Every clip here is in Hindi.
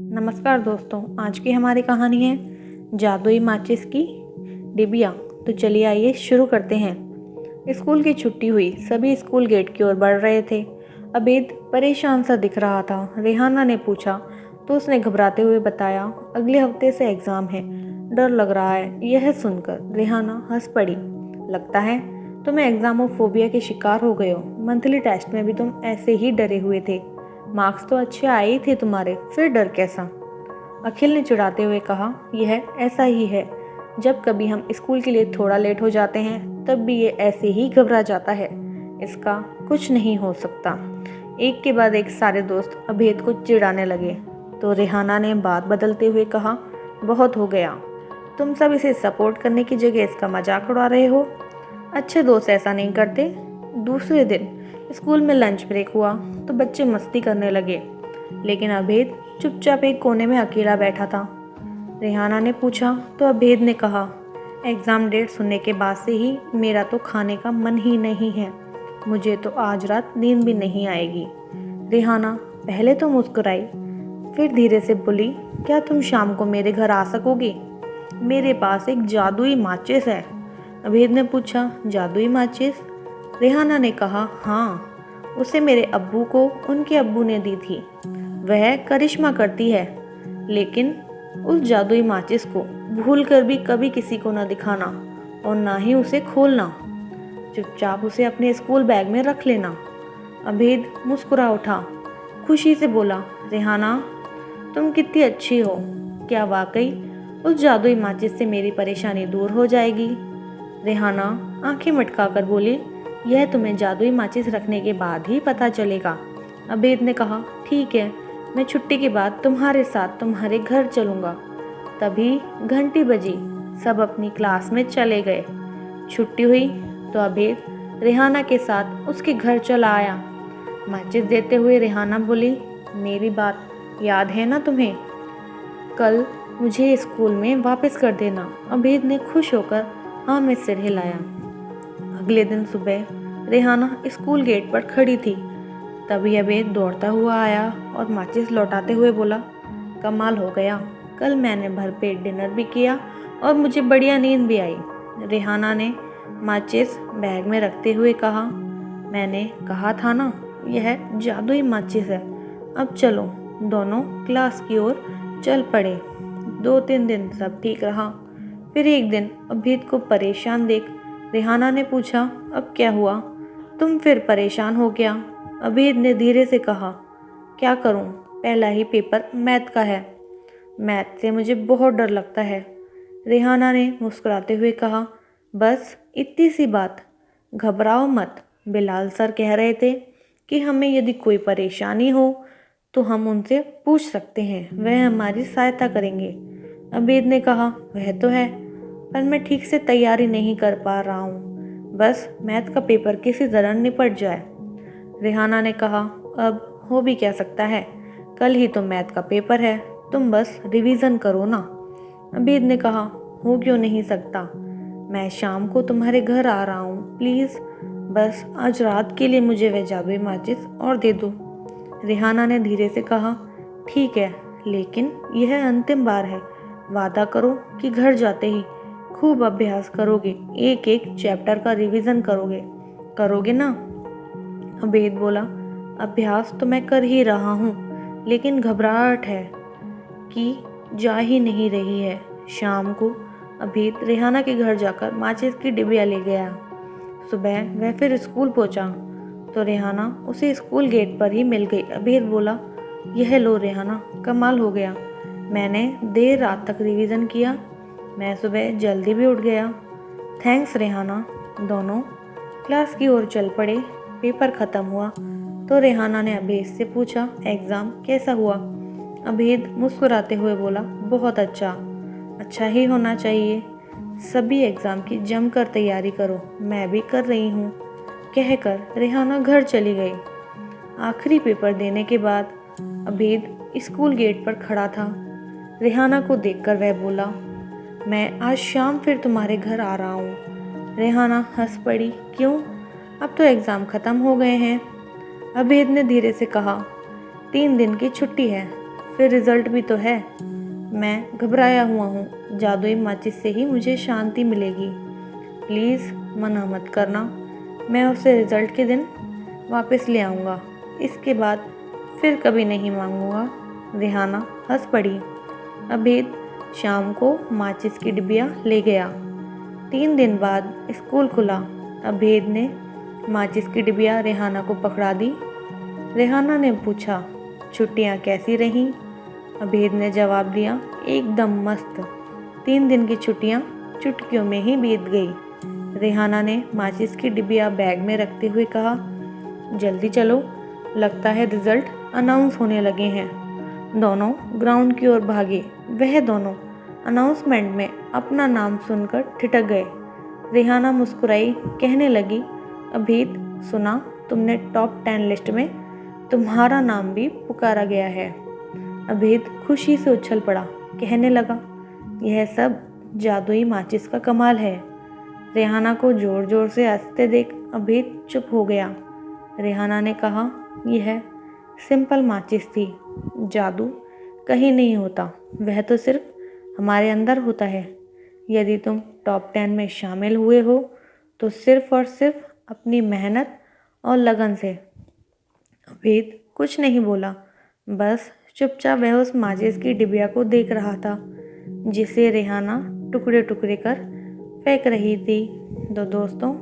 नमस्कार दोस्तों, आज की हमारी कहानी है जादुई माचिस की डिबिया। तो चलिए आइए शुरू करते हैं। स्कूल की छुट्टी हुई, सभी स्कूल गेट की ओर बढ़ रहे थे। अबीद परेशान सा दिख रहा था। रेहाना ने पूछा तो उसने घबराते हुए बताया, अगले हफ्ते से एग्ज़ाम है, डर लग रहा है। यह सुनकर रेहाना हंस पड़ी। लगता है तुम्हें एग्जामोफोबिया के शिकार हो गए हो। मंथली टेस्ट में भी तुम ऐसे ही डरे हुए थे। मार्क्स तो अच्छे आए ही थे तुम्हारे, फिर डर कैसा? अखिल ने चिढ़ाते हुए कहा, यह ऐसा ही है। जब कभी हम स्कूल के लिए थोड़ा लेट हो जाते हैं तब भी ये ऐसे ही घबरा जाता है। इसका कुछ नहीं हो सकता। एक के बाद एक सारे दोस्त अभेद को चिढ़ाने लगे। तो रेहाना ने बात बदलते हुए कहा, बहुत हो गया। तुम सब इसे सपोर्ट करने की जगह इसका मजाक उड़ा रहे हो। अच्छे दोस्त ऐसा नहीं करते। दूसरे दिन स्कूल में लंच ब्रेक हुआ तो बच्चे मस्ती करने लगे, लेकिन अभेद चुपचाप एक कोने में अकेला बैठा था। रेहाना ने पूछा तो अभेद ने कहा, एग्ज़ाम डेट सुनने के बाद से ही मेरा तो खाने का मन ही नहीं है। मुझे तो आज रात नींद भी नहीं आएगी। रेहाना पहले तो मुस्कुराई, फिर धीरे से बोली, क्या तुम शाम को मेरे घर आ सकोगे? मेरे पास एक जादुई माचिस है। अभेद ने पूछा, जादुई माचिस? रेहाना ने कहा, हाँ, उसे मेरे अब्बू को उनके अब्बू ने दी थी। वह करिश्मा करती है, लेकिन उस जादुई माचिस को भूलकर भी कभी किसी को न दिखाना और ना ही उसे खोलना। चुपचाप उसे अपने स्कूल बैग में रख लेना। अभेद मुस्कुरा उठा, खुशी से बोला, रेहाना तुम कितनी अच्छी हो। क्या वाकई उस जादुई माचिस से मेरी परेशानी दूर हो जाएगी? रेहाना आंखें मटकाकर बोली, यह तुम्हें जादुई माचिस रखने के बाद ही पता चलेगा। अभेद ने कहा, ठीक है, मैं छुट्टी के बाद तुम्हारे साथ तुम्हारे घर चलूँगा। तभी घंटी बजी, सब अपनी क्लास में चले गए। छुट्टी हुई तो अभेद रेहाना के साथ उसके घर चला आया। माचिस देते हुए रेहाना बोली, मेरी बात याद है ना तुम्हें? कल मुझे स्कूल में वापस कर देना। अभेद ने खुश होकर हाँ में सिर हिलाया। अगले दिन सुबह रेहाना स्कूल गेट पर खड़ी थी। तभी अभेद दौड़ता हुआ आया और माचिस लौटाते हुए बोला, कमाल हो गया, कल मैंने भरपेट डिनर भी किया और मुझे बढ़िया नींद भी आई। रेहाना ने माचिस बैग में रखते हुए कहा, मैंने कहा था ना, यह जादुई माचिस है। अब चलो। दोनों क्लास की ओर चल पड़े। 2-3 दिन सब ठीक रहा। फिर एक दिन अभेद को परेशान देख रेहाना ने पूछा, अब क्या हुआ? तुम फिर परेशान हो गया? अभेद ने धीरे से कहा, क्या करूं, पहला ही पेपर मैथ का है। मैथ से मुझे बहुत डर लगता है। रेहाना ने मुस्कुराते हुए कहा, बस इतनी सी बात, घबराओ मत। बिलाल सर कह रहे थे कि हमें यदि कोई परेशानी हो तो हम उनसे पूछ सकते हैं, वह हमारी सहायता करेंगे। अभेद ने कहा, वह तो है, पर मैं ठीक से तैयारी नहीं कर पा रहा हूँ। बस मैथ का पेपर किसी तरह निपट जाए। रेहाना ने कहा, अब हो भी क्या सकता है, कल ही तो मैथ का पेपर है, तुम बस रिवीजन करो ना। अभेद ने कहा, हो क्यों नहीं सकता, मैं शाम को तुम्हारे घर आ रहा हूँ, प्लीज़ बस आज रात के लिए मुझे वह जादुई माचिस और दे दो। रेहाना ने धीरे से कहा, ठीक है, लेकिन यह अंतिम बार है। वादा करो कि घर जाते ही खूब अभ्यास करोगे, एक एक चैप्टर का रिवीजन करोगे ना? अभेद बोला, अभ्यास तो मैं कर ही रहा हूँ, लेकिन घबराहट है कि जा ही नहीं रही है। शाम को अभेद रेहाना के घर जाकर माचिस की डिबिया ले गया। सुबह वह फिर स्कूल पहुँचा तो रेहाना उसे स्कूल गेट पर ही मिल गई। अभेद बोला, यह लो रेहाना, कमाल हो गया, मैंने देर रात तक रिवीजन किया, मैं सुबह जल्दी भी उठ गया। थैंक्स रेहाना। दोनों क्लास की ओर चल पड़े। पेपर ख़त्म हुआ तो रेहाना ने अभेद से पूछा, एग्ज़ाम कैसा हुआ? अभेद मुस्कुराते हुए बोला, बहुत अच्छा ही होना चाहिए। सभी एग्ज़ाम की जमकर तैयारी करो, मैं भी कर रही हूँ। कहकर रेहाना घर चली गई। आखिरी पेपर देने के बाद अभेद स्कूल गेट पर खड़ा था। रेहाना को देखकर वह बोला, मैं आज शाम फिर तुम्हारे घर आ रहा हूँ। रेहाना हंस पड़ी, क्यों? अब तो एग्ज़ाम ख़त्म हो गए हैं। अभेद ने धीरे से कहा, 3 दिन की छुट्टी है, फिर रिजल्ट भी तो है। मैं घबराया हुआ हूँ, जादुई माचिस से ही मुझे शांति मिलेगी। प्लीज़ मना मत करना, मैं उसे रिजल्ट के दिन वापस ले आऊँगा। इसके बाद फिर कभी नहीं मांगूंगा। रेहाना हंस पड़ी। अभेद शाम को माचिस की डिबिया ले गया। 3 दिन बाद स्कूल खुला। अभेद ने माचिस की डिबिया रेहाना को पकड़ा दी। रेहाना ने पूछा, छुट्टियाँ कैसी रहीं? अभेद ने जवाब दिया, एकदम मस्त। 3 दिन की छुट्टियाँ चुटकियों में ही बीत गई। रेहाना ने माचिस की डिबिया बैग में रखते हुए कहा, जल्दी चलो, लगता है रिजल्ट अनाउंस होने लगे हैं। दोनों ग्राउंड की ओर भागे। वह दोनों अनाउंसमेंट में अपना नाम सुनकर ठिठक गए। रेहाना मुस्कुराई, कहने लगी, अभेद सुना तुमने टॉप 10 लिस्ट में तुम्हारा नाम भी पुकारा गया है। अभेद खुशी से उछल पड़ा, कहने लगा, यह सब जादुई माचिस का कमाल है। रेहाना को जोर जोर से हंसते देख अभेद चुप हो गया। रेहाना ने कहा, यह सिंपल माचिस थी, जादू कहीं नहीं होता, वह तो सिर्फ हमारे अंदर होता है। यदि तुम टॉप 10 में शामिल हुए हो तो सिर्फ और सिर्फ अपनी मेहनत और लगन से। अभेद कुछ नहीं बोला, बस चुपचाप वह उस माचिस की डिबिया को देख रहा था जिसे रेहाना टुकड़े टुकड़े कर फेंक रही थी। तो दोस्तों,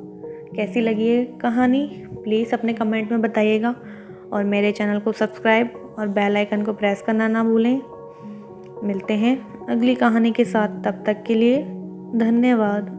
कैसी लगी ये कहानी प्लीज़ अपने कमेंट में बताइएगा और मेरे चैनल को सब्सक्राइब और बेल आइकन को प्रेस करना ना भूलें। मिलते हैं अगली कहानी के साथ, तब तक के लिए धन्यवाद।